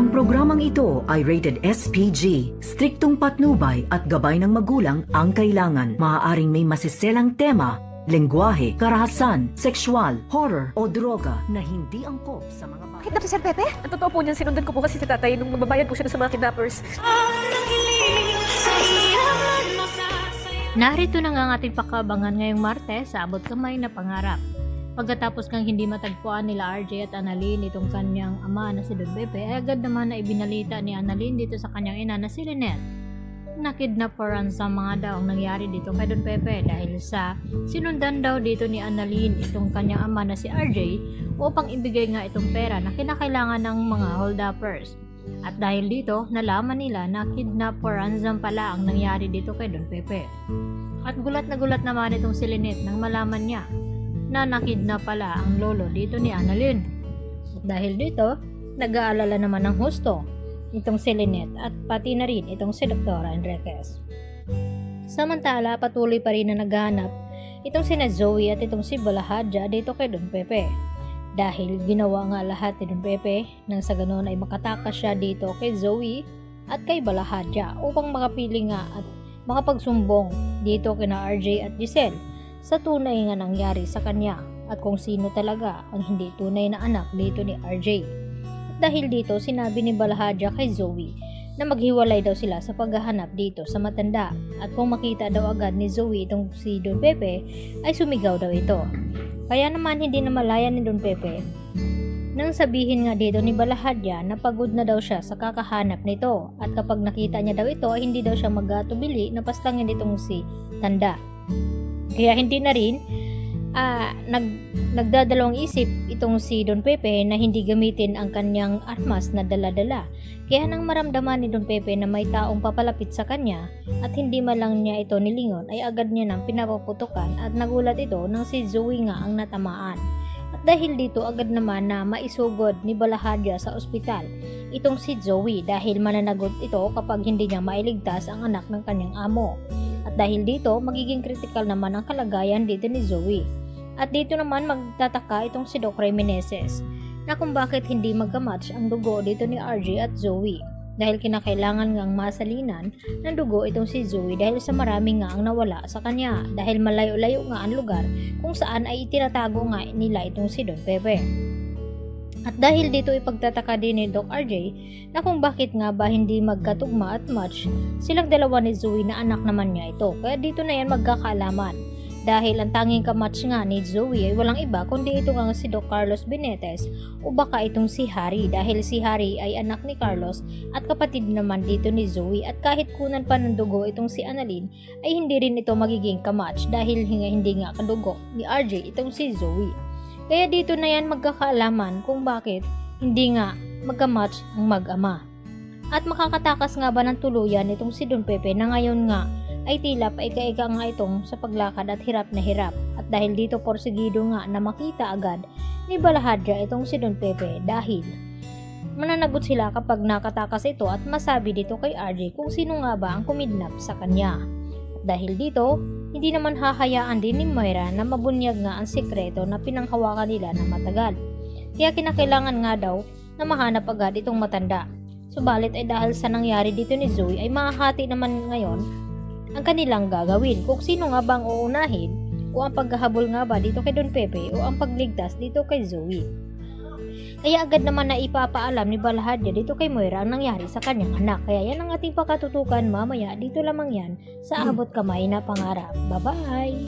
Ang programang ito ay rated SPG. Striktong patnubay at gabay ng magulang ang kailangan. Maaaring may masiselang tema, lengguwahe, karahasan, sexual, horror o droga na hindi angkop sa mga bata. Kidnap si Sir Pepe? Ang totoo po niyan, sinundan ko po kasi si tatay nung mababayad po siya sa mga kidnappers. Narito na nga ang ating pakabangan ngayong Martes sa abot kamay na pangarap. Pagkatapos kang hindi matagpuan nila RJ at Annalyn itong kanyang ama na si Don Pepe, ay agad naman na ibinalita ni Annalyn dito sa kanyang ina na si Lynette. Nakidnap for ransom mga daw ang nangyari dito kay Don Pepe dahil sa sinundan daw dito ni Annalyn itong kanyang ama na si RJ upang ibigay nga itong pera na kinakailangan ng mga hold-uppers. At dahil dito, nalaman nila na kidnap for ransom pala ang nangyari dito kay Don Pepe. At gulat naman itong si Lynette nang malaman niya na nakidnap pala ang lolo dito ni Annalyn. At dahil dito, nag-aalala naman ng husto itong si Lynette at pati na rin itong si Dr. Enriquez. Samantala, patuloy pa rin na naghahanap itong si Zoe at itong si Balahadja dito kay Don Pepe. Dahil ginawa nga lahat ni Don Pepe nang sa ganoon ay makatakas siya dito kay Zoe at kay Balahadja upang makapili nga at makapagsumbong dito kina RJ at Giselle sa tunay nga nangyari sa kanya at kung sino talaga ang hindi tunay na anak dito ni RJ. At dahil dito, sinabi ni Balahadja kay Zoe na maghiwalay daw sila sa paghahanap dito sa matanda at kung makita daw agad ni Zoe itong si Don Pepe ay sumigaw daw ito. Kaya naman hindi na malaya ni Don Pepe nang sabihin nga dito ni Balahadja na pagod na daw siya sa kakahanap nito at kapag nakita niya daw ito ay hindi daw siya mag-atubili na paslangin itong si tanda. Kaya hindi na rin nagdadalawang isip itong si Don Pepe na hindi gamitin ang kanyang armas na dala-dala. Kaya nang maramdaman ni Don Pepe na may taong papalapit sa kanya at hindi man lang niya ito nilingon ay agad niya nang pinapaputukan at nagulat ito nang si Zoe nga ang natamaan. At dahil dito agad naman na maisugod ni Balahadja sa ospital itong si Zoe dahil mananagot ito kapag hindi niya mailigtas ang anak ng kanyang amo. At dahil dito, magiging critical naman ang kalagayan dito ni Zoe. At dito naman magtataka itong si Doc Meneses na kung bakit hindi magkamatch ang dugo dito ni RJ at Zoe. Dahil kinakailangan ngang masalinan ng dugo itong si Zoe dahil sa marami nga ang nawala sa kanya dahil malayo-layo nga ang lugar kung saan ay itinatago nga nila itong si Don Pepe. At dahil dito ipagtataka din ni Doc RJ na kung bakit nga ba hindi magkatugma at match silang dalawa ni Zoe na anak naman niya ito. Kaya dito na yan magkakaalaman. Dahil ang tanging kamatch nga ni Zoe ay walang iba kundi ito nga si Doc Carlos Benitez o baka itong si Harry dahil si Harry ay anak ni Carlos at kapatid naman dito ni Zoe at kahit kunan pa ng dugo itong si Annalyn ay hindi rin ito magiging kamatch dahil hindi nga kadugo ni RJ itong si Zoe. Kaya dito na yan magkakaalaman kung bakit hindi nga magkamatch ang mag-ama. At makakatakas nga ba ng tuluyan itong si Don Pepe na ngayon nga ay tila paika-ika nga itong sa paglakad at hirap na hirap. At dahil dito porsigido nga na makita agad ni Balahadja itong si Don Pepe dahil mananagot sila kapag nakatakas ito at masabi dito kay RJ kung sino nga ba ang kumidnap sa kanya. At dahil dito, hindi naman hahayaan din ni Moira na mabunyag nga ang sekreto na pinanghawakan nila na matagal. Kaya kinakailangan nga daw na mahanap agad itong matanda. Subalit ay dahil sa nangyari dito ni Zoe ay mahahati naman ngayon ang kanilang gagawin. Kung sino nga bang uunahin o ang paghahabol nga ba dito kay Don Pepe o ang pagligtas dito kay Zoe. Kaya agad naman na ipapaalam ni Balahadja dito kay Moira ang nangyari sa kanyang anak. Kaya yan ang ating pakatutukan mamaya dito lamang yan sa abot kamay na pangarap. Bye-bye!